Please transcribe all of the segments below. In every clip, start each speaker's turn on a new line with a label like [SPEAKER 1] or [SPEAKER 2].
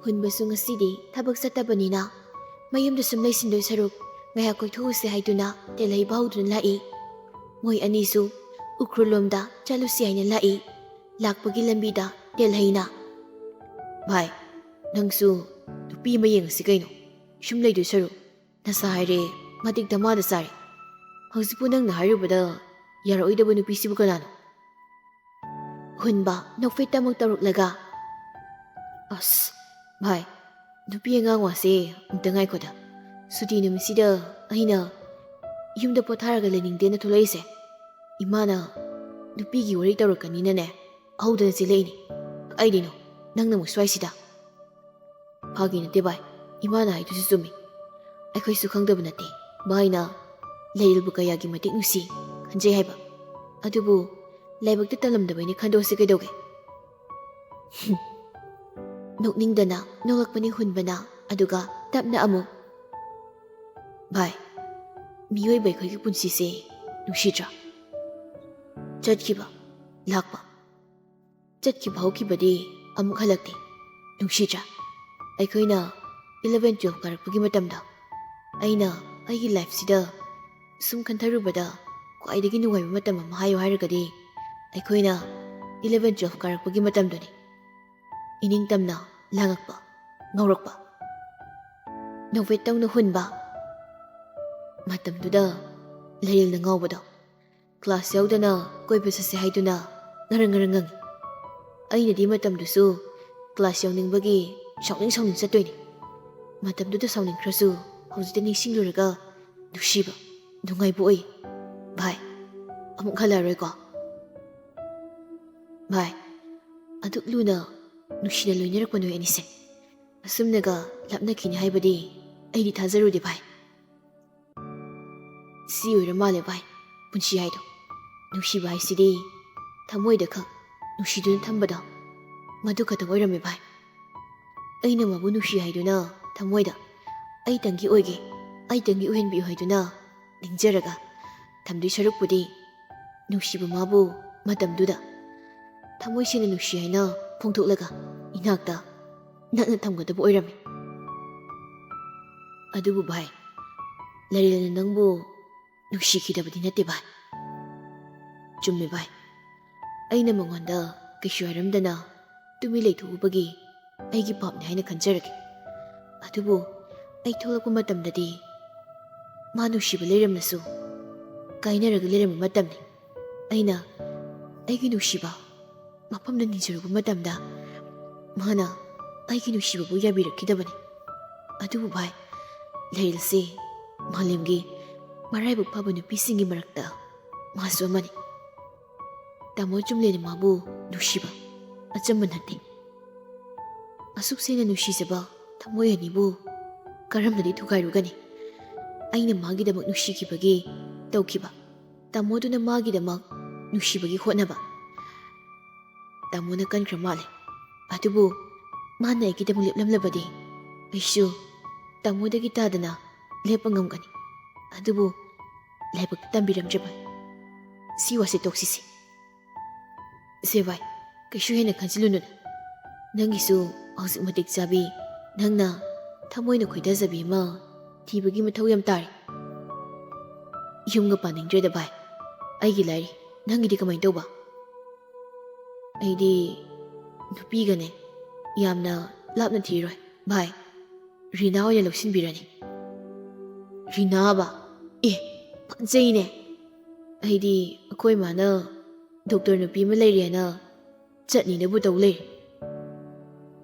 [SPEAKER 1] Hunbasu ngasidi thabak satabανina mayumda sum leisindoi saruk ngayak koithose haiduna telai bauduna lai moi anisu ukrulomda chalusi haina lai lakpagi lambida telhaina bhai nangsu tupi mayeng si kaino sum leidoi saruk nasa haire matik damada sare hausipu nang na harubada yaroidaba nupi sibu kanano hunba nokfetamok taruklaga as bhai nupi angang wase amta ngaikoda suti numisida aina yumda potharaga leningdena thulaise imana nupigi wari tarukanina ne ahudana sileini aidino nang namu swaisida phagi nate bhai imana haitu si sumi akhoi su khangdaba nate bhaina leilbu kayagi matik nusi khanjai haiba adubu laibakta talamdabaini khandose kaidoge nokningdana nolakpani hunbana aduga tapna amu bhai miyoi bai khoi ki punsi se nushitra chatkiba lakpa chatkiba hokibadi amuk halakti nushitra aikoina 11 12 karakpagi matamda aina aigi life sida sum kantharubada kwaidagi nungaiba matam ama hayo haragadi aikoina 11 12 karakpagi matamdani ining tamna langakpa ngaurakpa novet tawna hunba matamduda lailna ngaubada class yaudana koiba sase haiduna ngarang aina di matamdusu class yauningbagi shauning satoini matamduda sauning khrasu hojida ningsingluraga nushiba nungaibu oi bhai amuk halaroi ko bhai aduk luna nushina loinarakpa noi anise asumnaga lapnakhini haibadi aidi thajarudi bhai si oira male bhai punshi haido nushiba haisidi thamoida khak nushiduna thambada madu khatang oirame bhai aina mabu nushi haiduna thamoida ai tangi oige ai tangi uhenbi haiduna ningjaraga thamdui sarukpudi nushiba mabu matamduda thamoisina nushi haina phongthoklaga inakta nakna thamgadabu oirame adubu bhai larilana nangbu nushikidabadi nate bhai chumme bhai aina mangonda kaishu haramdana tumi leithubagi aigi papne haina khanjarage adubu ai tholakpa matamdadi ma nushiba leiramnasu kainaraga leiramma matamni aina aigi nushiba mafamda ninjaruba matamda mana aigi nushibabu yabirakidabani adubu bhai leirilse malemgi maraibu phaba nupisingi marakta masu amani tamo chumlena mabu nushiba achamba nate asuk sena nushijaba thamoi anibu karamnadi thugairugani aina magidamak nushikibagi taukiba tamoduna magidamak nushibagi hotnaba tamona kankra male adubu mana aigidamu leplamlabadi aishu tamodagi tadana lepa ngamgani adubu laibak tambiramjaba si wase toksisi sebai kaishu hena khansilununa nangisu hauzik matik jabi nangna thamoina khoidajabi ma thibagi mathau yam tari yumga paningdreda bai aigi lairi nangidi kamai tauba aidi nupigane yamna lapna thiroi bai rina oya loksinbirani rina ba panjaine aidi akoi mana doctor nupi ma leirena chutney nabu tau leiri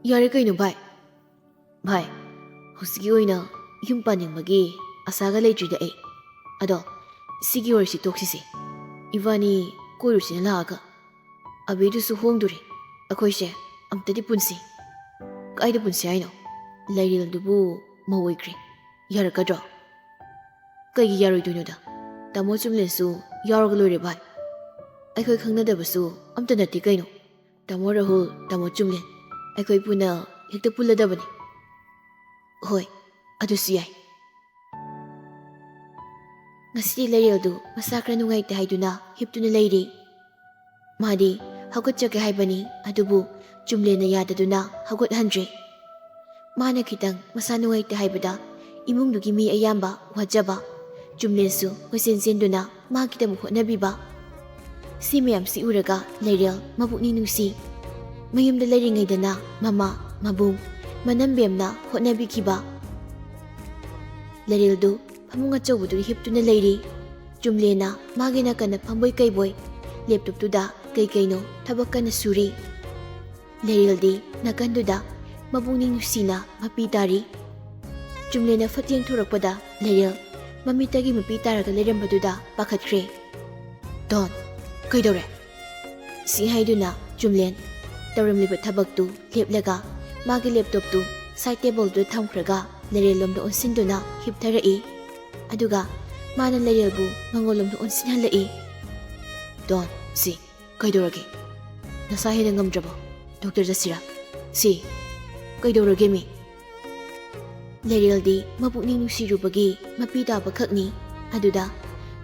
[SPEAKER 1] yare kaino bai bai husigi oina yum paningmagi asaga leitrida ai ado sigi orisi toksisi ivani koirusina laaga abedusu hongdure akoise amtadi punsi kaida punsi aino lairil dubu mawoikre yarakadro kaigi yaroidoinoda tamo chumlensu yaroga loire bai akhoi khangnadabasu amta nati kaino tamo rahul tamo chumlen akhoi puna hekta pulladabani hoi adusu yai ngasi lairil du masakra nungaita haiduna hiptuna leiri madi haugatjage haibani adubu chumlena yadaduna haugathandre Mana khitang masa nuwaita haibada imungdugi mi ayamba wajaba Jumlensu hoisen senduna magidam hotnabiba si mayam si uraga Leril mabukni nungsi mayumda lairingaidana mama mabung manambemna hotnabikiba Lerildu pamunga chawbudu hiptuna leiri Jumlena magina kana pamboi kaiboy laptoptuda kaino thabak kana suri Lerildi nakanduda mabungning nusina mapi tari Jumlena fatyeng thurakpada Leril mamitagi mapi taraga lerambaduda pakhatkre Don kaidore si haiduna Jumlen tawramliba thabaktu leplaga magi laptoptu side table du thamkhraga Leril lomda onsinduna hiptharai aduga mana Lerilbu mangolomda onsinhalai Don si kaidorage nasa hena ngamdraba Dr. Jasira si kaidorage mi Lerildi mabukning nusirubagi mapita bakhakni aduda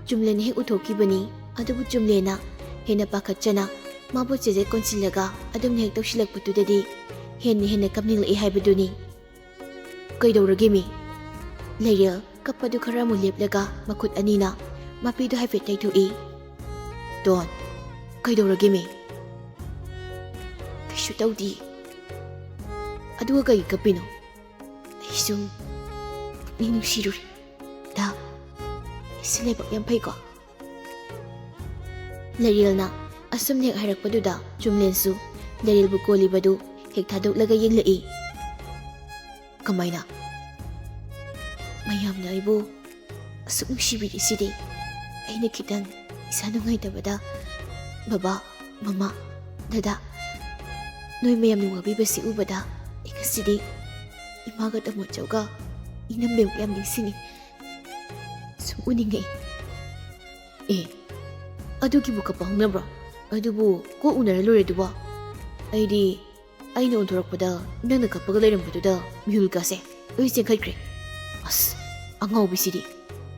[SPEAKER 1] Jumlen hek uthokibani adubu Jumlena hena pakhatchana mabu cheje konsilaga adum hek tawsilakpatudadi hena kapnilai haibaduni kaidorage mi Leril kapadu khara mu leplaga makhut anina mapidu haifet taithui Don kaidorage mi kaishu tawdi aduga kai kapino aisum ninu siruri da isilebak yam phaiko Lerilna asum hek harakpaduda Jumlensu Lerilbu kolibadu hek thadoklaga yenglai kamaina mayamna aibu asuk nushibiri sidi aina khitang isa nungaitabada baba mama dada noi mayam nungabibasi ubada ikasidi imaga tamo chawga inambem yam nisini sum uningai adugi buka pahngnabra adubu ko unara lore duba aidi aina ondorakpada nangna kapaga leirambaduda mihul kase oi chengkhaikhre as angawbisidi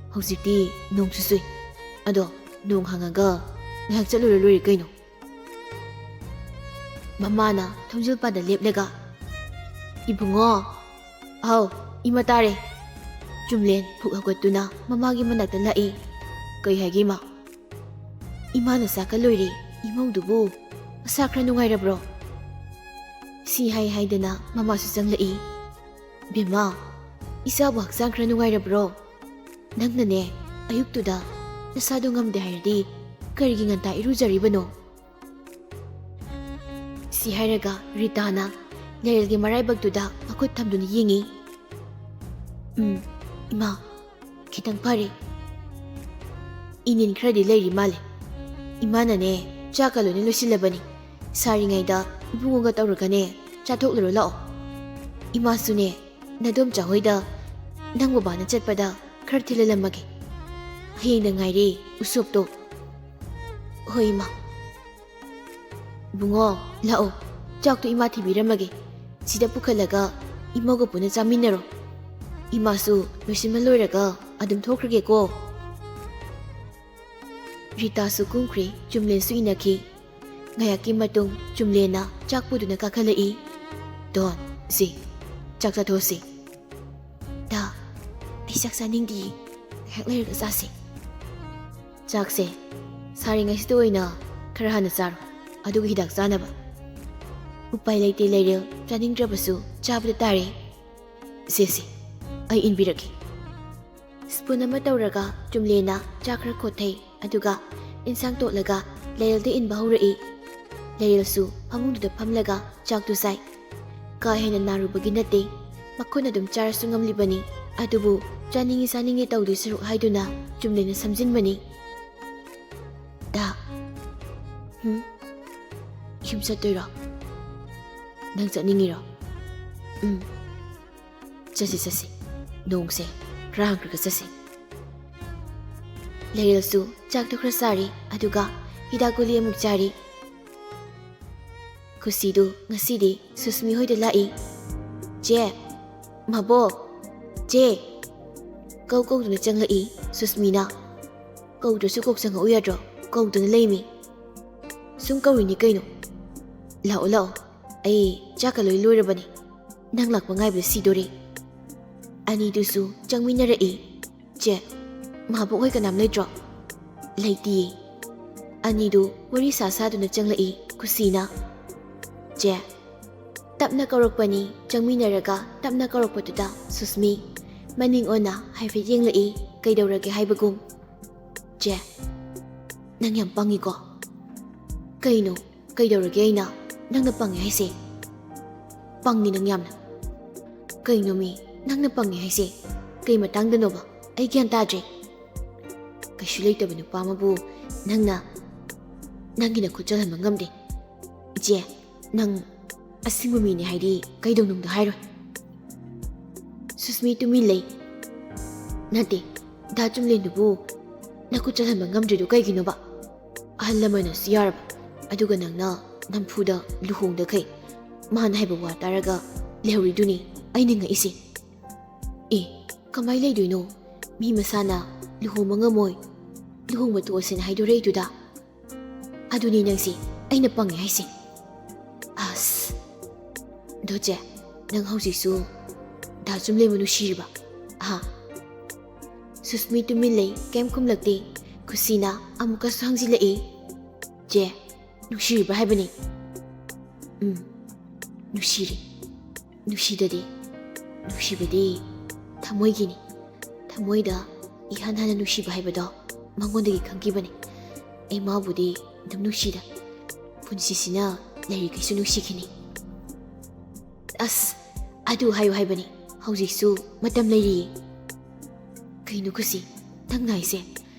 [SPEAKER 1] hojikti nong susui ado nong hangaga ngahak chalura lori kaino mamana thongjil pada leplega ibungo aw imatare Jumlen phuk hagatuna mamagi manakta lai kai hagi ma imana saka loiri imaudubu asakra nungairabro si haidana mama su changlai bema Isabu haksang khra nungairabro nangnane ayuktuda nasado ngamde hairdi karigi nganta irujaribano si hairaga Ritana Lerilgi maraibagtuda makhut thamduna yengi ima khitang pare inin khradi leiri male imana ne chakalone losilabani saringaida ibungoga tawragane chathoklaro lao ima sune nadom chahoida nangbo bana chatpada khar thilalamage hayeng ngairi usopto hoima bungo lao chakto ima thibiramage sida pukhalaga imoga puna chaminaro imasu losimaloiraga adum thokrage ko Rita su kungkri Jumlen su inaki ngayaki matung Jumlena chakpuduna kakhalai Don si chaksa thosi da isak saningdi hekler ga sasi chakse saringa histoina khara hana sar aduga hidak sanaba upai laite Leril chaningdrabasu chabda tare sesi ai inbiraki spoon ama tawraga Jumlena chakra khothai aduga insang totlaga Lerilde inba haurai Lerilsu phamungduda phamlaga chaktu sai ka hena narubagi nate makhona dum charasu ngamlibani adubu chaningi saningi tawdi saru haiduna Jumlena samjinbani da yum chatoira nang chaningiro chasi nongse rangkraga chasi Lerilsu chaktu khra sari aduga hidakuli amuk chari kusidu ngasidi Susmi hoida lai je mabo je kau duna changlai Susmina kau drasu kok sanga uyadro kau duna leimi sum kau ni kaino lao ai chakaloi loirabani ꯅꯪ ꯂꯥꯛꯄ ꯉꯥꯏꯕꯗ ꯁꯤꯗꯣꯔꯦ꯫ ꯑꯅꯤꯗꯨꯁꯨ ꯆꯪꯃꯤꯟꯅꯔꯛꯏ꯫ ꯆꯦ, ꯃꯥꯕꯣꯛ ꯍꯣꯏ ꯀꯅꯥꯝ ꯂꯩꯇ꯭ꯔꯣ? ꯂꯩꯇꯤꯌꯦ꯫ ꯑꯅꯤꯗꯨ ꯋꯥꯔꯤ ꯁꯥꯗꯨꯅ ꯆꯪꯂꯛꯏ ꯈꯨꯁꯤꯅ꯫ ꯆꯦ, ꯇꯞꯅ ꯀꯧꯔꯛꯄꯅꯤ꯫ ꯆꯪꯃꯤꯟꯅꯔꯒ ꯇꯞꯅ ꯀꯧꯔꯛꯄꯗꯨꯗ ꯁꯨꯁꯃꯤ ꯃꯅꯤꯡ ꯑꯣꯟꯅ ꯍꯥꯏꯐꯦꯠ ꯌꯦꯡꯂꯛꯏ, ꯀꯩꯗꯧꯔꯒꯦ ꯍꯥꯏꯕꯒꯨꯝ꯫ ꯆꯦ, ꯅꯪ ꯌꯥꯝ ꯄꯪꯉꯤꯀꯣ꯫ ꯀꯩꯅꯣ, ꯀꯩꯗꯧꯔꯒꯦ ꯑꯩꯅ? ꯅꯪꯅ ꯄꯪꯉꯦ ꯍꯥꯏꯁꯦ? ꯄꯪꯉꯤ ꯅꯪ ꯌꯥꯝꯅ꯫ ꯀꯩꯅꯣ ꯃꯤ, ꯅꯪꯅ ꯄꯪꯉꯦ ꯍꯥꯏꯁꯦ? ꯀꯩ ꯃꯇꯥꯡꯗꯅꯣꯕ? ꯑꯩ ꯒ꯭ꯌꯥꯟ ꯇꯥꯗ꯭ꯔꯦ꯫ ꯀꯩꯁꯨ ꯂꯩꯇꯕ ꯅꯨꯄꯥ ꯑꯃꯕꯨ ꯅꯪꯅ ꯅꯪꯒꯤ ꯅꯈꯨꯠ ꯆꯜꯍꯟꯕ ꯉꯝꯗꯦ꯫ ꯏꯆꯦ, ꯅꯪ ꯑꯁꯤꯡꯕ ꯃꯤꯅꯤ ꯍꯥꯏꯗꯤ ꯀꯩꯗꯧꯅꯨꯡꯗ ꯍꯥꯏꯔꯣꯏ꯫ ꯁꯨꯁꯃꯤ ꯇꯨꯃꯤꯟ ꯂꯩ꯫ ꯅꯠꯇꯦ, ꯗꯥ ꯆꯨꯝꯂꯦꯟꯗꯨꯕꯨ ꯅꯈꯨꯠ ꯆꯜꯍꯟꯕ ꯉꯝꯗ꯭ꯔꯤꯗꯨ ꯀꯩꯒꯤꯅꯣꯕ? ꯑꯍꯜ ꯂꯃꯟꯅꯁꯨ ꯌꯥꯔꯕ, ꯑꯗꯨꯒ ꯅꯪꯅ ꯅꯝꯐꯨꯗ ꯂꯨꯍꯣꯡꯗꯈꯩ ꯃꯥꯅ ꯍꯥꯏꯕ ꯋꯥ ꯇꯥꯔꯒ ꯂꯩꯍꯧꯔꯤꯗꯨꯅꯤ ꯑꯩꯅ ꯉꯛꯏꯁꯦ꯫ ꯑꯦ, ꯀꯃꯥꯏ ꯂꯩꯗꯣꯏꯅꯣ? ꯃꯤ ꯃꯁꯥꯅ ꯂꯨꯍꯣꯡꯕ ꯉꯝꯃꯣꯏ, ꯂꯨꯍꯣꯡꯕ ꯇꯣꯛꯑꯁꯦꯅ ꯍꯥꯏꯗꯣꯔꯛꯏꯗꯨꯗ꯫ ꯑꯗꯨꯅꯤ ꯅꯪꯁꯦ ꯑꯩꯅ ꯄꯪꯉꯦ ꯍꯥꯏꯁꯦ꯫ ꯑꯁ, ꯗꯣ ꯆꯦ, ꯅꯪ ꯍꯧꯖꯤꯛꯁꯨ ꯗꯥ ꯆꯨꯝꯂꯦꯟꯕꯨ ꯅꯨꯡꯁꯤꯔꯤꯕ? ꯁꯨꯁꯃꯤ ꯇꯨꯃꯤꯟ ꯂꯩ, ꯀꯩꯝ ꯈꯨꯝꯂꯛꯇꯦ꯫ ꯈꯨꯁꯤꯅ ꯑꯃꯨꯛꯀꯁꯨ ꯍꯪꯖꯤꯜꯂꯛꯏ꯫ ꯆꯦ, ꯅꯨꯡꯁꯤꯔꯤꯕ꯭ꯔꯥ ꯍꯥꯏꯕꯅꯤ? ꯅꯨꯡꯁꯤꯔꯤ꯫ ꯅꯨꯡꯁꯤꯗꯗꯤ? ꯅꯨꯡꯁꯤꯕꯗꯤ ꯊꯃꯣꯏꯒꯤꯅꯤ꯫ ꯊꯃꯣꯏꯗ ꯏꯍꯥꯟ ꯍꯥꯟꯅ ꯅꯨꯡꯁꯤꯕ ꯍꯥꯏꯕꯗꯣ ꯃꯉꯣꯟꯗꯒꯤ ꯈꯪꯈꯤꯕꯅꯤ꯫ ꯑꯩ ꯃꯥꯕꯨꯗꯤ ꯑꯗꯨꯝ ꯅꯨꯡꯁꯤꯗ, ꯄꯨꯟꯁꯤꯁꯤꯅ ꯂꯩꯔꯤꯈꯩꯁꯨ ꯅꯨꯡꯁꯤꯈꯤꯅꯤ꯫ ꯑꯁ, ꯑꯗꯨ ꯍꯥꯏꯌꯨ ꯍꯥꯏꯕꯅꯤ, ꯍꯧꯖꯤꯛꯁꯨ ꯃꯇꯝ ꯂꯩꯔꯤꯌꯦ꯫ ꯀꯩꯅꯣ ꯈꯨꯁꯤ, ꯅꯪ ꯍꯥꯏꯁꯦ?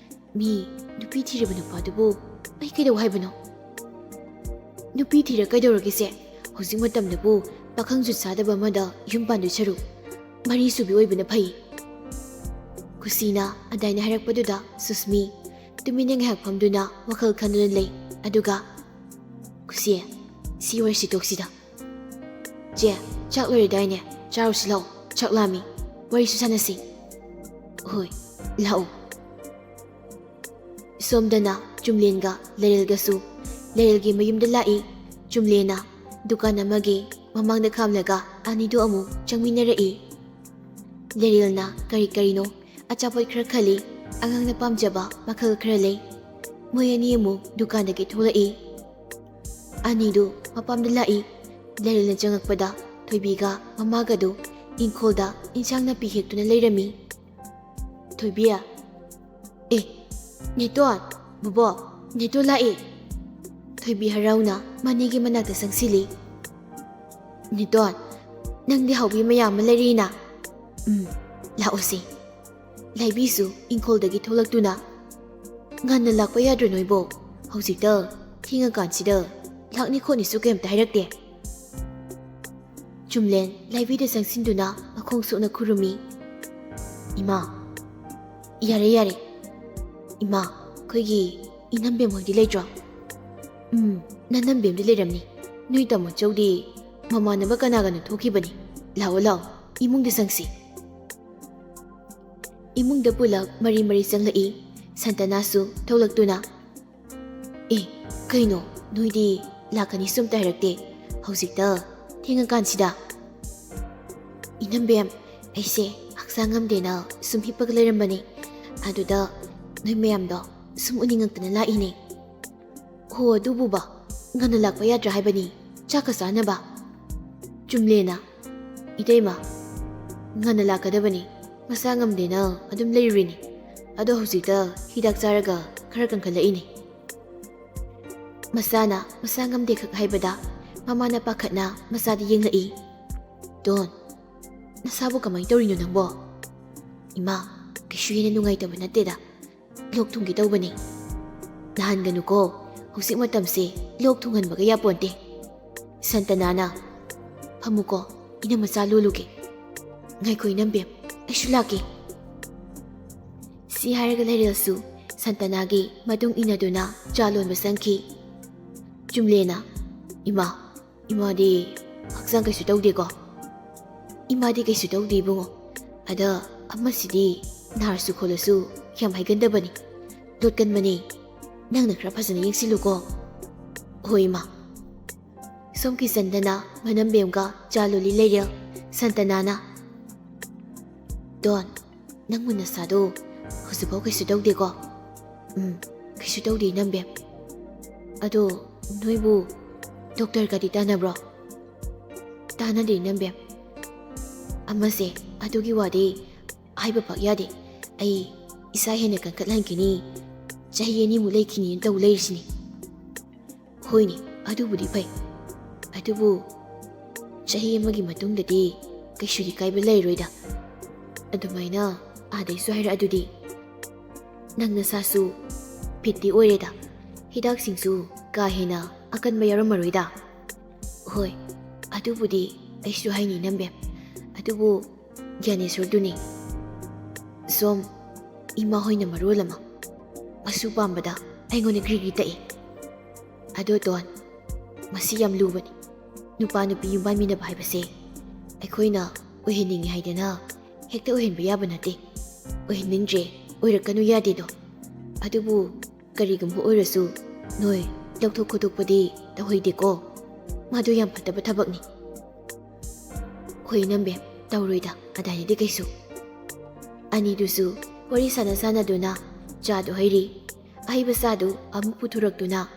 [SPEAKER 1] ꯃꯤ ꯅꯨꯄꯤ ꯊꯤꯔꯕ ꯅꯨꯄꯥꯗꯨꯕꯨ ꯑꯩ ꯀꯩꯗꯧ ꯍꯥꯏꯕꯅꯣ? ꯅꯨꯄꯤ ꯊꯤꯔ ꯀꯩꯗꯧꯔꯒꯦꯁꯦ? ꯍꯧꯖꯤꯛ ꯃꯇꯝꯗꯕꯨ ꯄꯥꯈꯪ ꯖꯨꯠ ꯆꯥꯗꯕ ꯑꯃꯗ ꯌꯨꯝ ꯄꯥꯟꯗꯣꯏ ꯁꯔꯨꯛ ꯃꯔꯤꯁꯨꯕꯤ ꯑꯣꯏꯕꯅ ꯐꯩ꯫ ꯈꯨꯁꯤꯅ ꯑꯗꯥꯏꯅ ꯍꯥꯏꯔꯛꯄꯗꯨꯗ ꯁꯨꯁꯃꯤ ꯇꯨꯃꯤꯟꯅ ꯉꯥꯏꯍꯥꯛ ꯐꯝꯗꯨꯅ ꯋꯥꯈꯜ ꯈꯟꯗꯨꯅ ꯂꯩ꯫ ꯑꯗꯨꯒ, ꯈꯨꯁꯤ, ꯁꯤ ꯋꯥꯔꯤꯁꯤ ꯇꯣꯛꯁꯤꯗ꯫ ꯆꯦ, ꯆꯥꯛ ꯂꯣꯏꯔꯗꯥꯏꯅꯦ? ꯆꯥꯔꯨꯁꯤ ꯂꯥꯛꯑꯣ, ꯆꯥꯛ ꯂꯥꯝꯃꯤ, ꯋꯥꯔꯤꯁꯨ ꯁꯥꯟꯅꯁꯤ꯫ ꯍꯣꯏ, ꯂꯥꯛꯑꯣ꯫ ꯁꯣꯝꯗꯅ ꯆꯨꯝꯂꯦꯟꯒ ꯂꯩꯔꯦꯜꯒꯁꯨ ꯂꯩꯔꯦꯜꯒꯤ ꯃꯌꯨꯝꯗ ꯂꯥꯛꯏ꯫ ꯆꯨꯝꯂꯦꯟꯅ ꯗꯨꯀꯥꯟ ꯑꯃꯒꯤ ꯃꯃꯥꯡꯗ ꯈꯥꯝꯂꯒ ꯑꯅꯤꯗꯨ ꯑꯃꯨꯛ ꯆꯪꯃꯤꯟꯅꯔꯛꯏ꯫ ꯂꯩꯔꯦꯜꯅ ꯀꯔꯤ ꯀꯔꯤꯅꯣ ꯑꯆꯥꯄꯣꯠ ꯈꯔ ꯈꯜꯂꯤ, ꯑꯉꯥꯡꯅ ꯄꯥꯝꯖꯕ ꯃꯈꯜ ꯈꯔ ꯂꯩ꯫ ꯃꯣꯏ ꯑꯅꯤ ꯑꯃꯨꯛ ꯗꯨꯀꯥꯟꯗꯒꯤ ꯊꯣꯛꯂꯛꯏ꯫ ꯑꯅꯤꯗꯨ ꯃꯄꯥꯝꯗ ꯂꯥꯛꯏ꯫ ꯂꯩꯔꯦꯜꯅ ꯆꯪꯉꯛꯄꯗ ꯊꯣꯏꯕꯤꯒ ꯃꯃꯥꯒꯗꯨ ꯏꯪꯈꯣꯜꯗ ꯏꯟꯁꯥꯡ ꯅꯥꯄꯤ ꯍꯦꯛꯇꯨꯅ ꯂꯩꯔꯝꯃꯤ꯫ ꯊꯣꯏꯕꯤ, ꯑꯦ, ꯅꯦꯇꯣꯟ, ꯕꯣꯕꯣꯛ, ꯅꯦꯇꯣꯟ ꯂꯥꯛꯏ꯫ ꯊꯣꯏꯕꯤ ꯍꯔꯥꯎꯅ ꯃꯅꯦꯒꯤ ꯃꯅꯥꯛꯇ ꯆꯪꯁꯤꯜꯂꯤ꯫ ꯅꯦꯇꯣꯟ, ꯅꯪꯗꯤ ꯍꯥꯎꯕꯤ ꯃꯌꯥꯝ ꯑꯃ ꯂꯩꯔꯤꯅ? ꯂꯥꯛꯑꯣꯁꯤ꯫ ꯂꯥꯏꯕꯤꯁꯨ ꯏꯪꯈꯣꯜꯗꯒꯤ ꯊꯣꯛꯂꯛꯇꯨꯅ, ꯉꯟꯅ ꯂꯥꯛꯄ ꯌꯥꯗ꯭ꯔꯣ ꯅꯣꯏꯕꯣ? ꯍꯧꯖꯤꯛꯇ ꯊꯦꯡꯉꯀꯥꯟꯁꯤꯗ ꯂꯥꯛꯅꯤ ꯈꯣꯠꯅꯤꯁꯨ ꯀꯩꯝꯇ ꯍꯥꯏꯔꯛꯇꯦ꯫ ꯆꯨꯝꯂꯦꯟ ꯂꯥꯏꯕꯤꯗ ꯆꯪꯁꯤꯟꯗꯨꯅ ꯃꯈꯣꯡ ꯁꯣꯛꯅ ꯈꯨꯔꯨꯝꯃꯤ꯫ ꯏꯃꯥ, ꯌꯥꯔꯦ ꯌꯥꯔꯦ꯫ ꯏꯃꯥ, ꯑꯩꯈꯣꯏꯒꯤ ꯏꯅꯝꯕꯦꯝ ꯍꯣꯏꯗꯤ ꯂꯩꯇ꯭ꯔꯣ? ꯅꯅꯝꯕꯦꯝꯗꯤ ꯂꯩꯔꯝꯅꯤ꯫ ꯅꯣꯏ ꯇꯥꯃꯣ ꯆꯧꯗꯤ ꯃꯃꯥꯟꯅꯕ ꯀꯅꯥꯒꯅꯣ ꯊꯣꯛꯈꯤꯕꯅꯤ꯫ ꯂꯥꯛꯑꯣ ꯂꯥꯛꯑꯣ, ꯏꯃꯨꯡꯗ ꯆꯪꯁꯤ꯫ ꯏꯃꯨꯡꯗ ꯄꯨꯂꯞ ꯃꯔꯤ ꯃꯔꯤ ꯆꯪꯂꯛꯏ꯫ ꯁꯟꯇꯅꯥꯁꯨ ꯊꯣꯛꯂꯛꯇꯨꯅ, ꯑꯦ, ꯀꯩꯅꯣ ꯅꯣꯏꯗꯤ ꯂꯥꯛꯀꯅꯤꯁꯨ ꯑꯝꯇ ꯍꯥꯏꯔꯛꯇꯦ, ꯍꯧꯖꯤꯛꯇ ꯊꯦꯡꯉꯀꯥꯟꯁꯤꯗ? ꯏꯅꯝꯕꯦꯝ, ꯑꯩꯁꯦ ꯍꯛꯆꯥꯡ ꯉꯝꯗꯦꯅ ꯁꯨꯝ ꯍꯤꯞꯄꯒ ꯂꯩꯔꯝꯕꯅꯤ, ꯑꯗꯨꯗ ꯅꯣꯏ ꯃꯌꯥꯝꯗꯣ ꯁꯨꯝ ꯎꯅꯤꯡꯉꯛꯇꯅ ꯂꯥꯛꯏꯅꯦ꯫ ꯍꯣ, ꯑꯗꯨꯕꯨꯕ ꯉꯟꯅ ꯂꯥꯛꯄ ꯌꯥꯗ꯭ꯔꯥ ꯍꯥꯏꯕꯅꯤ, ꯆꯥꯛꯀ ꯆꯥꯅꯕ꯫ ꯆꯨꯝꯂꯦꯅ, ꯏꯇꯩꯃ, ꯉꯟꯅ ꯂꯥꯛꯀꯗꯕꯅꯤ, ꯃꯁꯥ ꯉꯝꯗꯦꯅ ꯑꯗꯨꯝ ꯂꯩꯔꯨꯔꯤꯅꯤ, ꯑꯗꯣ ꯍꯧꯖꯤꯛꯇ ꯍꯤꯗꯥꯛ ꯆꯥꯔꯒ ꯈꯔ ꯀꯟꯈꯠꯂꯛꯏꯅꯤ꯫ ꯃꯁꯥ ꯉꯝꯗꯦ ꯈꯛ ꯍꯥꯏꯕꯗ ꯃꯃꯥꯅ ꯄꯥꯈꯠꯅ ꯃꯆꯥꯗ ꯌꯦꯡꯂꯛꯏ꯫ ꯗꯣꯟ, ꯅꯁꯥꯕꯨ ꯀꯃꯥꯏꯅ ꯇꯧꯔꯤꯅꯣ ꯅꯪꯕꯣ? ꯏꯃꯥ, ꯀꯩꯁꯨ ꯍꯦꯟꯅ ꯅꯨꯡꯉꯥꯏꯇꯕ ꯅꯠꯇꯦꯗ, ꯂꯣꯛ ꯊꯨꯡꯒꯦ ꯇꯧꯕꯅꯤ꯫ ꯅꯍꯥꯟꯒꯅꯨꯀꯣ, ꯍꯧꯖꯤꯛ ꯃꯇꯝꯁꯦ ꯂꯣꯛ ꯊꯨꯡꯍꯟꯕꯒ ꯌꯥꯄꯣꯟꯇꯦ꯫ ꯁꯟꯇꯅꯥꯅ, ꯐꯝꯃꯨꯀꯣ, ꯏꯅꯝꯃꯆꯥ ꯂꯣꯜꯂꯨꯒꯦ꯫ ꯉꯥꯏꯈꯣ ꯏꯅꯝꯕꯦꯝ, ꯑꯩꯁꯨ ꯂꯥꯛꯀꯦ꯫ ꯁꯤ ꯍꯥꯏꯔꯒ ꯂꯩꯔꯦꯜꯁꯨ ꯁꯟꯇꯅꯥꯒꯤ ꯃꯇꯨꯡ ꯏꯟꯅꯗꯨꯅ ꯆꯥ ꯂꯣꯟꯕ ꯆꯪꯈꯤ꯫ ꯆꯨꯝꯂꯦꯅ, ꯏꯃꯥꯗꯤ ꯍꯛꯆꯥꯡ ꯀꯩꯁꯨ ꯇꯧꯗꯦꯀꯣ? ꯏꯃꯥꯗꯤ ꯀꯩꯁꯨ ꯇꯧꯗꯦ ꯏꯕꯨꯡꯉꯣ, ꯑꯗ ꯑꯃꯁꯤꯗꯤ ꯅꯥꯔꯁꯨ ꯈꯣꯠꯂꯁꯨ ꯌꯥꯝ ꯍꯥꯏꯒꯟꯗꯕꯅꯤ, ꯂꯣꯠꯀꯟꯕꯅꯤ, ꯅꯪꯅ ꯈꯔ ꯐꯖꯅ ꯌꯦꯡꯁꯤꯜꯂꯨꯀꯣ꯫ ꯍꯣꯏ ꯏꯃꯥ꯫ ꯁꯣꯝ ꯀꯤꯆꯟꯗꯅ ꯃꯅꯝꯕꯦꯝꯒ ꯆꯥ ꯂꯣꯜꯂꯤ ꯂꯩꯔꯦꯜ, ꯁꯟꯇꯅꯥꯅ ꯗꯣꯟ ꯅꯪꯕꯨ ꯅꯁꯥꯗꯣ ꯍꯧꯖꯤꯛꯐꯥꯎ ꯀꯩꯁꯨ ꯇꯧꯗꯦꯀꯣ? ꯀꯩꯁꯨ ꯇꯧꯗꯦ ꯏꯅꯝꯕꯦꯝ. ꯑꯗꯣ ꯅꯣꯏꯕꯨ ꯗꯣꯛꯇꯔꯒꯗꯤ ꯇꯥꯟꯅꯕ꯭ꯔꯣ? ꯇꯥꯟꯅꯗꯦ ꯏꯅꯝꯕꯦꯝ. ꯑꯃꯁꯦ ꯑꯗꯨꯒꯤ ꯋꯥꯗꯤ ꯍꯥꯏꯕ ꯄꯥꯛ ꯌꯥꯗꯦ. ꯑꯩ ꯏꯁꯥ ꯍꯦꯟꯅ ꯀꯟꯈꯠꯍꯟꯈꯤꯅꯤ, ꯆꯍꯤ 2ꯃꯨꯛ ꯂꯩꯈꯤꯅꯤꯅ ꯇꯧ ꯂꯩꯔꯤꯁꯤꯅꯤ. ꯍꯣꯏꯅꯦ ꯑꯗꯨꯕꯨꯗꯤ ꯐꯩ. ꯑꯗꯨꯕꯨ ꯆꯍꯤ 1ꯒꯤ ꯃꯇꯨꯡꯗꯗꯤ ꯀꯩꯁꯨꯗꯤ ꯀꯥꯏꯕ ꯂꯩꯔꯣꯏꯗ. ꯑꯗꯨꯃꯥꯏꯅ ꯑꯥꯗꯩꯁꯨ ꯍꯥꯏꯔꯛꯑꯗꯨꯗꯤ. ꯅꯪ ꯅꯁꯥꯁꯨ ꯐꯤꯠꯇꯤ ꯑꯣꯏꯔꯦꯗ. ꯍꯤꯗꯥꯛꯁꯤꯡꯁꯨ ꯀꯥ ꯍꯦꯟꯅ ꯑꯀꯟꯕ ꯌꯥꯎꯔꯝꯃꯔꯣꯏꯗ. ꯍꯣꯏ ꯑꯗꯨꯕꯨꯗꯤ ꯑꯩꯁꯨ ꯍꯥꯏꯅꯤ ꯏꯅꯝꯕꯦꯝ. ꯑꯗꯨꯕꯨ ꯒ꯭ꯌꯥꯅꯦꯁꯣꯔꯗꯨꯅꯤ. ꯁꯣꯝ ꯏꯃꯥ ꯍꯣꯏꯅ ꯃꯔꯣꯜ ꯑꯃ ꯃꯁꯨ ꯄꯥꯝꯕꯗ ꯑꯩꯉꯣꯟꯗ ꯒ꯭ꯔꯤꯒ꯭ꯔꯤ ꯇꯛꯏ. ꯑꯗꯣ ꯗꯣꯟ, ꯃꯁꯤ ꯌꯥꯝ ꯂꯨꯕꯅꯤ. ꯅꯨꯄꯥ ꯅꯨꯄꯤ ꯌꯨꯝꯕꯥꯟꯃꯤꯟꯅꯕ ꯍꯥꯏꯕꯁꯦ ꯑꯩꯈꯣꯏꯅ ꯑꯣꯏꯍꯟꯅꯤꯡꯉꯤ ꯍꯥꯏꯗꯅ ꯍꯦꯛꯇ ꯑꯣꯏꯍꯟꯕ ꯌꯥꯕ ꯅꯠꯇꯦ. ꯑꯣꯏꯍꯟꯅꯤꯡꯗ꯭ꯔꯦ ꯑꯣꯏꯔꯛꯀꯅꯨ ꯌꯥꯗꯦꯗꯣ. ꯑꯗꯨꯕꯨ ꯀꯔꯤꯒꯨꯝꯕ ꯑꯣꯏꯔꯁꯨ ꯅꯣꯏ ꯂꯧꯊꯣꯛ ꯈꯣꯠꯇꯣꯛꯄꯗꯤ ꯇꯧꯍꯩꯗꯦꯀꯣ. ꯃꯗꯨ ꯌꯥꯝ ꯐꯠꯇꯕ ꯊꯕꯛꯅꯤ. ꯍꯣꯏ ꯏꯅꯝꯕꯦꯝ, ꯇꯧꯔꯣꯏꯗ ꯑꯗꯥꯏꯅꯗꯤ ꯀꯩꯁꯨ. ꯑꯅꯤꯗꯨꯁꯨ ꯋꯥꯔꯤ ꯁꯥꯟꯅꯗꯨꯅ ꯆꯥꯗꯨ ꯍꯩꯔꯤ. ꯑꯍꯩꯕ ꯆꯥꯗꯨ ꯑꯃꯨꯛ ꯄꯨꯊꯣꯔꯛꯇꯨꯅ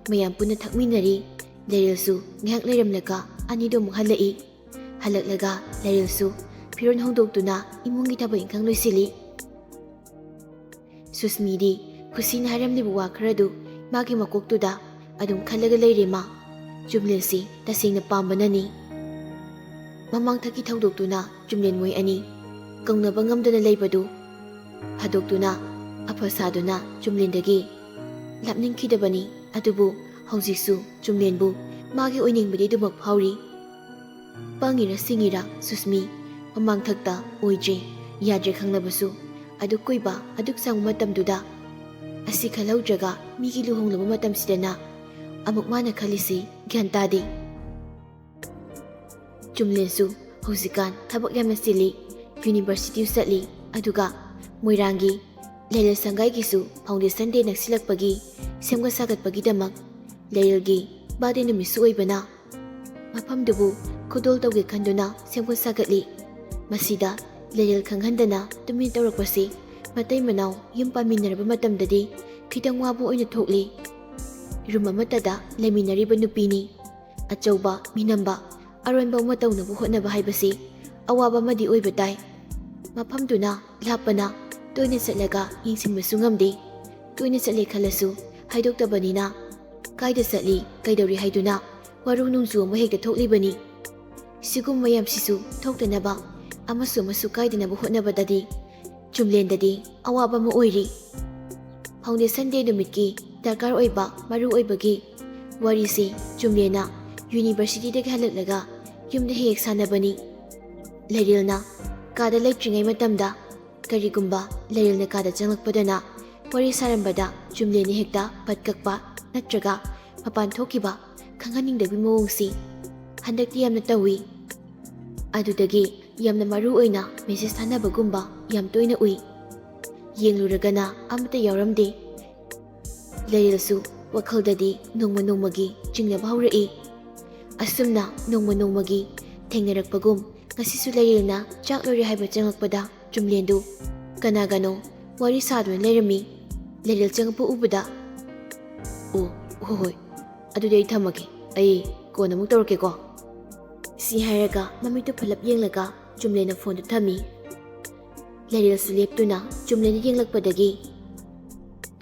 [SPEAKER 1] ꯃꯌꯥꯝ ꯄꯨꯟꯅ ꯊꯛꯃꯤꯟꯅꯔꯤ. ꯂꯩꯔꯦꯜꯁꯨ ꯉꯥꯏꯍꯥꯛ ꯂꯩꯔꯝꯂꯒ ꯑꯅꯤꯗꯨ ꯑꯃꯨꯛ ꯍꯜꯂꯛꯏ. ꯍꯜꯂꯛꯂꯒ ꯂꯩꯔꯦꯜꯁꯨ ꯐꯤꯔꯣꯜ ꯍꯣꯡꯗꯣꯛꯇꯨꯅ ꯏꯃꯨꯡꯒꯤ ꯊꯕꯛ ꯏꯪꯈꯥꯡ ꯂꯣꯏꯁꯤꯜꯂꯤ. ꯁꯨꯁꯃꯤꯗꯤ ꯈꯨꯁꯤꯅ ꯍꯥꯏꯔꯝꯂꯤꯕ ꯋꯥ ꯈꯔꯗꯨ ꯃꯥꯒꯤ ꯃꯀꯣꯛꯇꯨꯗ ꯑꯗꯨꯝ ꯈꯜꯂꯒ ꯂꯩꯔꯦ ꯃꯥ. ꯆꯨꯝꯂꯦꯟꯁꯤ ꯇꯁꯦꯡꯅ ꯄꯥꯝꯕꯅꯅꯤ. ꯃꯃꯥꯡꯊꯛꯀꯤ ꯊꯧꯗꯣꯛꯇꯨꯅ ꯆꯨꯝꯂꯦꯟ ꯃꯣꯏ ꯑꯅꯤ ꯀꯧꯅꯕ ꯉꯝꯗꯅ ꯂꯩꯕꯗꯨ ꯐꯥꯗꯣꯛꯇꯨꯅ ꯑꯐ ꯁꯥꯗꯨꯅ ꯆꯨꯝꯂꯦꯟꯗꯒꯤ ꯂꯥꯞꯅꯤꯡꯈꯤꯗꯕꯅꯤ. ꯑꯗꯨꯕꯨ ꯍꯧꯖꯤꯛꯁꯨ ꯆꯨꯝꯂꯦꯟꯕꯨ ꯃꯥꯒꯤ ꯑꯣꯏꯅꯤꯡꯕꯗꯤ ꯑꯗꯨꯃꯛ ꯐꯥꯎꯔꯤ. ꯄꯪꯉꯤꯔ ꯁꯤꯡꯉꯤꯔ ꯁꯨꯁꯃꯤ ꯃꯃꯥꯡꯊꯛꯇ ꯑꯣꯏꯗ꯭ꯔꯦ ꯌꯥꯗ꯭ꯔꯦ ꯈꯪꯂꯕꯁꯨ ꯑꯗꯨꯛ ꯀꯨꯏꯕ ꯑꯗꯨꯛ ꯁꯥꯡꯕ ꯃꯇꯝꯗꯨꯗ ꯑꯁꯤ ꯈꯜꯍꯧꯗ꯭ꯔꯒ ꯃꯤꯒꯤ ꯂꯨꯍꯣꯡꯂꯕ ꯃꯇꯝꯁꯤꯗꯅ ꯑꯃꯨꯛ ꯃꯥꯅ ꯈꯜꯂꯤꯁꯤ ꯒ꯭ꯌꯥꯟ ꯇꯥꯗꯦ. ꯆꯨꯝꯂꯦꯟꯁꯨ ꯍꯧꯖꯤꯛꯀꯥꯟ ꯊꯕꯛ ꯌꯥꯝꯅ ꯆꯤꯜꯂꯤ. ꯌꯨꯅꯤꯚꯔꯁꯤꯇꯤ ꯆꯠꯂꯤ. ꯑꯗꯨꯒ ꯃꯣꯏꯔꯥꯡꯒꯤ ꯂꯩꯔꯦꯜ ꯁꯪꯒꯥꯏꯒꯤꯁꯨ ꯐꯥꯎꯟꯗꯦꯁꯟ ꯗꯦ ꯅꯛꯁꯤꯜꯂꯛꯄꯒꯤ ꯁꯦꯝꯒꯠ ꯁꯥꯒꯠꯄꯒꯤꯗꯃꯛ ꯂꯩꯔꯦꯜꯒꯤ ꯕꯥꯔꯗꯦ ꯅꯨꯃꯤꯠꯁꯨ ꯑꯣꯏꯕꯅ ꯃꯐꯝꯗꯨꯕꯨ ꯈꯨꯗꯣꯜ ꯇꯧꯒꯦ ꯈꯟꯗꯨꯅ ꯁꯦꯝꯒꯠ ꯁꯥꯒꯠꯂꯤ. ꯃꯁꯤꯗ ꯂꯩꯔꯦꯜ ꯈꯪꯍꯟꯗꯅ ꯇꯨꯃꯤꯟ ꯇꯧꯔꯛꯄꯁꯤ ꯃꯇꯩ ꯃꯅꯥꯎ ꯌꯨꯝ ꯄꯥꯟꯃꯤꯟꯅꯔꯕ ꯃꯇꯝꯗꯗꯤ ꯈꯤꯇꯪ ꯋꯥꯕ ꯑꯣꯏꯅ ꯊꯣꯛꯂꯤ. ꯔꯨꯝ ꯑꯃꯠꯇꯗ ꯂꯩꯃꯤꯟꯅꯔꯤꯕ ꯅꯨꯄꯤꯅꯤ. ꯑꯆꯧꯕ ꯃꯤꯅꯝꯕ ꯑꯔꯣꯟꯕ ꯑꯃ ꯇꯧꯅꯕ ꯍꯣꯠꯅꯕ ꯍꯥꯏꯕꯁꯤ ꯑꯋꯥꯕ ꯑꯃꯗꯤ ꯑꯣꯏꯕ ꯇꯥꯏ. ꯃꯐꯝꯗꯨꯅ ꯂꯥꯞꯄꯅ ꯇꯣꯏꯅ ꯆꯠꯂꯒ ꯌꯦꯡꯁꯤꯟꯕꯁꯨ ꯉꯝꯗꯦ. ꯇꯣꯏꯅ ꯆꯠꯂꯦ ꯈꯜꯂꯁꯨ ꯍꯥꯏꯗꯣꯛꯇꯕꯅꯤꯅ ꯀꯥꯏꯗ ꯆꯠꯂꯤ ꯀꯩꯗꯧꯔꯤ ꯍꯥꯏꯗꯨꯅ ꯋꯥꯔꯨ ꯅꯣꯡꯖꯨ ꯑꯃ ꯍꯦꯛꯇ ꯊꯣꯛꯂꯤꯕꯅꯤ. ꯁꯤꯒꯨꯝꯕ ꯃꯌꯥꯝꯁꯤꯁꯨ ꯊꯣꯛꯇꯅꯕ ꯑꯃꯁꯨ ꯀꯥꯏꯗꯅꯕ ꯍꯣꯠꯅꯕꯗꯗꯤ ꯆꯨꯝꯂꯦꯟꯗꯗꯤ ꯑꯋꯥꯕ ꯑꯃ ꯑꯣꯏꯔꯤ. ꯐꯥꯎꯟꯗꯦꯁꯟ ꯗꯦ ꯅꯨꯃꯤꯠꯀꯤ ꯗꯔꯀꯥꯔ ꯑꯣꯏꯕ ꯃꯔꯨ ꯑꯣꯏꯕꯒꯤ ꯋꯥꯔꯤꯁꯤ ꯆꯨꯝꯂꯦꯟꯅ ꯌꯨꯅꯤꯚꯔꯁꯤꯇꯤꯗꯒꯤ ꯍꯜꯂꯛꯂꯒ ꯌꯨꯝꯗ ꯍꯦꯛ ꯁꯥꯟꯅꯕꯅꯤ. ꯂꯩꯔꯦꯜꯅ ꯀꯥꯗ ꯂꯩꯇ꯭ꯔꯤꯉꯩ ꯃꯇꯝꯗ ꯀꯔꯤꯒꯨꯝꯕ ꯂꯩꯔꯦꯜꯅ ꯀꯥꯗ ꯆꯪꯂꯛꯄꯗꯅ ꯋꯥꯔꯤ ꯁꯥꯔꯝꯕꯗ ꯆꯨꯝꯂꯦꯟꯅ ꯍꯦꯛꯇ ꯄꯠ ꯀꯛꯄ ꯅꯠꯇ꯭ꯔꯒ ꯃꯄꯥꯟ ꯊꯣꯛꯈꯤꯕ ꯈꯪꯍꯟꯅꯤꯡꯗꯕꯒꯤ ꯃꯑꯣꯡꯁꯤ ꯍꯟꯗꯛꯇꯤ ꯌꯥꯝꯅ ꯇꯧꯏ. ꯑꯗꯨꯗꯒꯤ ꯌꯥꯝꯅ ꯃꯔꯨ ꯑꯣꯏꯅ ꯃꯦꯁꯦꯖ ꯊꯥꯅꯕꯒꯨꯝꯕ ꯌꯥꯝ ꯇꯣꯏꯅ ꯎꯏ. ꯌꯦꯡꯂꯨꯔꯒꯅ ꯑꯃꯠꯇ ꯌꯥꯎꯔꯝꯗꯦ. ꯂꯩꯔꯦꯜꯁꯨ ꯋꯥꯈꯜꯗꯗꯤ ꯅꯣꯡꯃ ꯅꯣꯡꯃꯒꯤ ꯆꯤꯡꯅꯕ ꯍꯧꯔꯛꯏ. ꯑꯁꯨꯝꯅ ꯅꯣꯡꯃ ꯅꯣꯡꯃꯒꯤ ꯊꯦꯡꯅꯔꯛꯄꯒꯨꯝ ꯉꯁꯤꯁꯨ ꯂꯩꯔꯦꯜꯅ ꯆꯥꯛ ꯂꯣꯏꯔꯦ ꯍꯥꯏꯕ ꯆꯪꯂꯛꯄꯗ ꯆꯨꯝꯂꯦꯟꯗꯨ ꯀꯅꯥꯒꯅꯣ ꯋꯥꯔꯤ ꯁꯥꯗꯨꯅ ꯂꯩꯔꯝꯃꯤ. ꯂꯩꯔꯦꯜ ꯆꯪꯉꯛꯄ ꯎꯕꯗ ꯑꯣ ꯍꯣꯏ ꯍꯣꯏ ꯑꯗꯨꯗꯤ ꯑꯩ ꯊꯝꯃꯒꯦ. ꯑꯩ ꯀꯣꯟꯅ ꯑꯃꯨꯛ ꯇꯧꯔꯛꯀꯦꯀꯣ. ꯁꯤ ꯍꯥꯏꯔꯒ ꯃꯃꯤꯠꯇꯨ ꯐꯠꯂꯞ ꯌꯦꯡꯂꯒ ꯆꯨꯝꯂꯦꯟꯅ ꯐꯣꯟꯗꯨ ꯊꯝꯃꯤ. ꯂꯩꯔꯦꯜꯁꯨ ꯂꯦꯞꯇꯨꯅ ꯆꯨꯝꯂꯦꯟꯅ ꯌꯦꯡꯂꯛꯄꯗꯒꯤ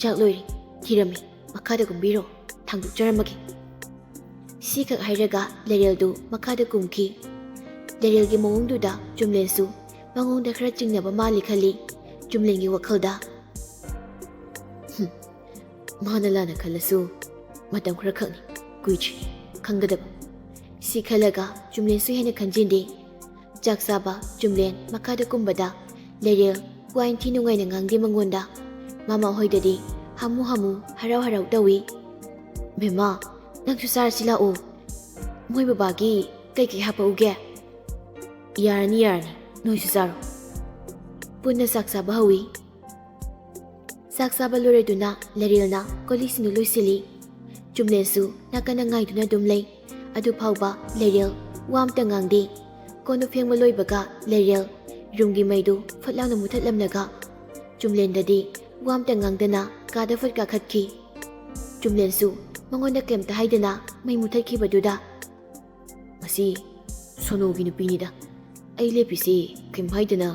[SPEAKER 1] ꯆꯥꯛ ꯂꯣꯏꯔꯦ, ꯊꯤꯔꯝꯃꯤ, ꯃꯈꯥꯗ ꯀꯨꯝꯕꯤꯔꯣ, ꯊꯥꯡꯗꯣꯛꯆꯔꯝꯃꯒꯦ. ꯁꯤꯈꯛ ꯍꯥꯏꯔꯒ ꯂꯩꯔꯦꯜꯗꯨ ꯃꯈꯥꯗ ꯀꯨꯝꯈꯤ. ꯂꯩꯔꯦꯜꯒꯤ ꯃꯑꯣꯡꯗꯨꯗ ꯆꯨꯝꯂꯦꯟꯁꯨ ꯃꯉꯣꯟꯗ ꯈꯔ ꯆꯤꯡꯅꯕ ꯃꯥꯜꯂꯤ ꯈꯜꯂꯤ. ꯆꯨꯝꯂꯦꯟꯒꯤ ꯋꯥꯈꯜꯗ ꯃꯥꯅ ꯂꯥꯟꯅ ꯈꯜꯂꯁꯨ ꯃꯇꯝ ꯈꯔ ꯈꯛꯅꯤ, ꯀꯨꯏꯗ꯭ꯔꯤ, ꯈꯪꯒꯗꯕ. ꯁꯤ ꯈꯜꯂꯒ ꯆꯨꯝꯂꯦꯟꯁꯨ ꯍꯦꯟꯅ ꯈꯟꯖꯤꯟꯗꯦ. ꯆꯥꯛ ꯆꯥꯕ ꯆꯨꯝꯂꯦꯟ ꯃꯈꯥꯗ ꯀꯨꯝꯕꯗ ꯂꯩꯔꯦꯜ ꯋꯥ ꯏꯟꯊꯤ ꯅꯨꯡꯉꯥꯏꯅ ꯉꯥꯡꯗꯦ ꯃꯉꯣꯟꯗ. ꯃꯃꯥ ꯍꯣꯏꯗꯗꯤ ꯍꯥꯃꯨ ꯍꯥꯃꯨ ꯍꯔꯥꯎ ꯍꯔꯥꯎ ꯇꯧꯏ. ꯕꯦꯝꯃ ꯅꯪꯁꯨ ꯆꯥꯔꯁꯤ ꯂꯥꯛꯑꯣ, ꯃꯣꯏ ꯕꯕꯥꯒꯤ ꯀꯩꯀꯩ ꯍꯥꯞꯄꯛꯎꯒꯦ? ꯌꯥꯔꯅꯤ ꯌꯥꯔꯅꯤ, ꯅꯣꯏꯁꯨ ꯆꯥꯔꯣ. ꯄꯨꯟꯅ ꯆꯥꯛ ꯆꯥꯕ ꯍꯧꯏ. ꯆꯥꯛ ꯆꯥꯕ ꯂꯣꯏꯔꯗꯨꯅ ꯂꯩꯔꯦꯜꯅ ꯀꯣꯜꯂꯤꯛꯁꯤꯡꯗꯨ ꯂꯣꯏꯁꯤꯜꯂꯤ. ꯆꯨꯝꯂꯦꯟꯁꯨ ꯅꯥꯀꯟꯗ ꯉꯥꯏꯗꯨꯅ ꯑꯗꯨꯝ ꯂꯩ. ꯑꯗꯨ ꯐꯥꯎꯕ ꯂꯩꯔꯦꯜ ꯋꯥ ꯑꯝꯇ ꯉꯥꯡꯗꯦ. ꯀꯣꯟꯗꯨ ꯐꯦꯡꯕ ꯂꯣꯏꯕꯒ ꯂꯩꯔꯦꯜ ꯔꯨꯝꯒꯤ ꯃꯩꯗꯨ ꯐꯠ ꯂꯥꯎꯅ ꯃꯨꯊꯠꯂꯝꯂꯒ ꯆꯨꯝꯂꯦꯟꯗꯗꯤ ꯋꯥꯝꯇ ꯉꯥꯡꯗꯅ ꯀꯥꯗ ꯐꯠ ꯀꯥꯈꯠꯈꯤ꯫ ꯆꯨꯝꯂꯦꯟꯁꯨ ꯃꯉꯣꯟꯗ ꯀꯩꯝꯇ ꯍꯥꯏꯗꯅ ꯃꯩ ꯃꯨꯊꯠꯈꯤꯕꯗꯨꯗ "ꯃꯁꯤ ꯁꯣꯅꯣꯒꯤ ꯅꯨꯄꯤꯅꯤꯗ, ꯑꯩ ꯂꯦꯞꯄꯤꯁꯤ ꯀꯩꯝ ꯍꯥꯏꯗꯅ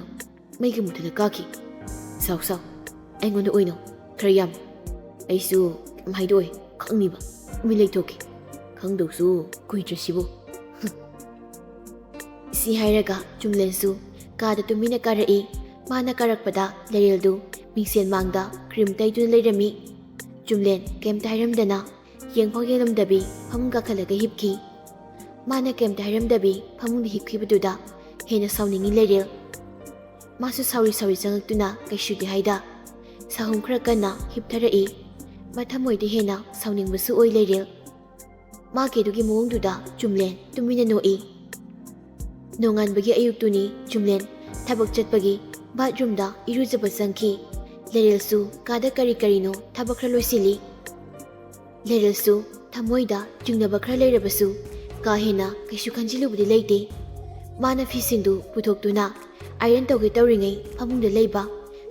[SPEAKER 1] ꯃꯩꯒ ꯃꯨꯊꯠꯂ ꯀꯥꯈꯤ꯫ ꯁꯥꯎ ꯁꯥꯎ, ꯑꯩꯉꯣꯟꯗ ꯑꯣꯏꯅꯣ ꯈꯔ ꯌꯥꯝ, ꯑꯩꯁꯨ ꯀꯩꯝ ꯍꯥꯏꯗꯣꯛꯑꯣꯏ ꯈꯪꯅꯤꯕ, ꯃꯤ ꯂꯩꯊꯣꯛꯈꯤ, ꯈꯪꯗꯧꯁꯨ ꯀꯨꯏꯗ꯭ꯔꯁꯤꯕꯨ." ꯁꯤ ꯍꯥꯏꯔꯒ ꯆꯨꯝꯂꯦꯟꯁꯨ ꯀꯥꯗ ꯇꯨꯃꯤꯟꯅ ꯀꯥꯔꯛꯏ꯫ ꯃꯥꯅ ꯀꯥꯔꯛꯄꯗ ꯂꯩꯔꯦꯜꯗꯨ ꯃꯤꯡꯁꯦꯟ ꯃꯥꯡꯗ ꯀ꯭ꯔꯤꯝ ꯇꯩꯗꯨꯅ ꯂꯩꯔꯝꯃꯤ꯫ ꯆꯨꯝꯂꯦꯟ ꯀꯩꯝꯇ ꯍꯥꯏꯔꯝꯗꯅ ꯌꯦꯡꯐꯥꯎ ꯌꯦꯡꯂꯝꯗꯕꯤ ꯐꯃꯨꯡ ꯀꯥꯈꯠꯂꯒ ꯍꯤꯞꯈꯤ꯫ ꯃꯥꯅ ꯀꯩꯝꯇ ꯍꯥꯏꯔꯝꯗꯕꯤ ꯐꯃꯨꯡꯗ ꯍꯤꯞꯈꯤꯕꯗꯨꯗ ꯍꯦꯟꯅ ꯁꯥꯎꯅꯤꯡꯉꯤ ꯂꯩꯔꯦꯜ꯫ ꯃꯥꯁꯨ ꯁꯥꯎꯔꯤ ꯆꯪꯉꯛꯇꯨꯅ ꯀꯩꯁꯨꯗꯤ ꯍꯥꯏꯗ ꯁꯥꯍꯨꯝ ꯈꯔ ꯀꯟꯅ ꯍꯤꯞꯊꯔꯛꯏ꯫ ꯃꯊꯃꯣꯏꯗ ꯍꯦꯟꯅ ꯁꯥꯎꯅꯤꯡꯕꯁꯨ ꯑꯣꯏ ꯂꯩꯔꯦꯜ꯫ ꯃꯥꯒꯤ ꯑꯗꯨꯒꯤ ꯃꯑꯣꯡꯗꯨꯗ ꯆꯨꯝꯂꯦꯟ ꯇꯨꯃꯤꯟꯅ ꯅꯣꯛꯏ꯫ ꯅꯣꯡꯉꯥꯟꯕꯒꯤ ꯑꯌꯨꯛꯇꯨꯅꯤ ꯆꯨꯝꯂꯦꯟ ꯊꯕꯛ ꯆꯠꯄꯒꯤ ꯕꯥꯠꯔꯨꯝꯗ ꯏꯔꯨꯖꯕ ꯆꯪꯈꯤ꯫ ꯂꯩꯔꯦꯜꯁꯨ ꯀꯥꯗ ꯀꯔꯤ ꯀꯔꯤꯅꯣ ꯊꯕꯛ ꯈꯔ ꯂꯣꯏꯁꯤꯜꯂꯤ꯫ ꯂꯩꯔꯦꯜꯁꯨ ꯊꯃꯣꯏꯗ ꯆꯤꯡꯅꯕ ꯈꯔ ꯂꯩꯔꯕꯁꯨ ꯀꯥ ꯍꯦꯟꯅ ꯀꯩꯁꯨ ꯈꯟꯖꯤꯜꯂꯨꯕꯗꯤ ꯂꯩꯇꯦ꯫ ꯃꯥꯅ ꯐꯤꯁꯤꯡꯗꯨ ꯄꯨꯊꯣꯛꯇꯨꯅ ꯑꯥꯏꯔꯟ ꯇꯧꯒꯦ ꯇꯧꯔꯤꯉꯩ ꯐꯃꯨꯡꯗ ꯂꯩꯕ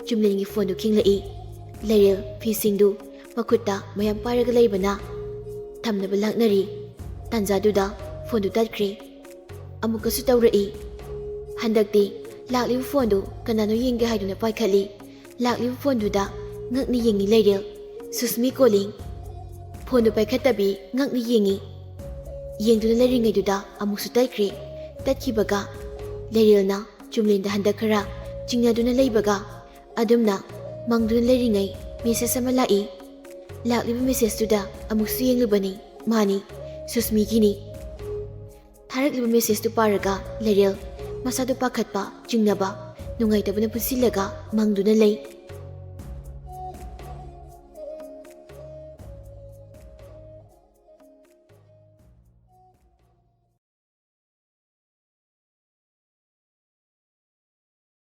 [SPEAKER 1] ꯆꯨꯝꯂꯦꯟꯒꯤ ꯐꯣꯟꯗꯨ ꯈꯤꯡꯂꯛꯏ꯫ ꯂꯩꯔꯦꯜ ꯐꯤꯁꯤꯡꯗꯨ ꯃꯈꯨꯠꯇ ꯃꯌꯥꯝ ꯄꯥꯏꯔꯒ ꯂꯩꯕꯅ ꯊꯝꯅꯕ ꯂꯥꯛꯅꯔꯤ꯫ ꯇꯥꯟꯖꯥꯗꯨꯗ ꯐꯣꯟꯗꯨ ꯇꯠꯈ꯭ꯔꯦ꯫ ꯑꯃꯨꯛꯀꯁꯨ ꯇꯧꯔꯛꯏ꯫ ꯍꯟꯗꯛꯇꯤ ꯂꯥꯛꯂꯤꯕ ꯐꯣꯟꯗꯨ ꯀꯅꯥꯅꯣ ꯌꯦꯡꯒꯦ ꯍꯥꯏꯗꯨꯅ ꯄꯥꯏꯈꯠꯂꯤ꯫ ꯂꯥꯛꯂꯤꯕ ꯐꯣꯟꯗꯨꯗ ꯉꯛꯅ ꯌꯦꯡꯉꯤ ꯂꯩꯔꯦꯜ꯫ ꯁꯨꯁꯃꯤ ꯀꯣꯂꯤꯡ꯫ ꯐꯣꯟꯗꯨ ꯄꯥꯏꯈꯠꯇꯕꯤ ꯉꯛꯅ ꯌꯦꯡꯉꯤ꯫ ꯌꯦꯡꯗꯨꯅ ꯂꯩꯔꯤꯉꯩꯗꯨꯗ ꯑꯃꯨꯛꯁꯨ ꯇꯠꯈ꯭ꯔꯦ꯫ ꯇꯠꯈꯤꯕꯒ ꯂꯩꯔꯦꯜꯅ ꯆꯨꯝꯂꯦꯟꯗ ꯍꯟꯗꯛ ꯈꯔ ꯆꯤꯡꯅꯗꯨꯅ ꯂꯩꯕꯒ ꯑꯗꯨꯝꯅ ꯃꯪꯗꯨꯅ ꯂꯩꯔꯤꯉꯩ ꯃꯦꯁꯦꯖ ꯑꯃ ꯂꯥꯛꯏ꯫ ꯂꯥꯛꯂꯤꯕ ꯃꯦꯁꯦꯖꯇꯨꯗ ꯑꯃꯨꯛꯁꯨ ꯌꯦꯡꯂꯨꯕꯅꯤ, ꯃꯥꯅꯤ, ꯁꯨꯁꯃꯤꯒꯤꯅꯤ꯫ ꯊꯥꯔꯛꯂꯤꯕ ꯃꯦꯁꯦꯖꯇꯨ ꯄꯥꯔꯒ ꯂꯩꯔꯦꯜ ꯃꯁꯥꯗꯨ ꯄꯥꯈꯠꯄ, ꯆꯤꯡꯅꯕ, ꯅꯨꯡꯉꯥꯏꯇꯕꯅ ꯄꯨꯟꯁꯤꯜꯂꯒ ꯃꯪꯗꯨꯅ ꯂꯩ꯫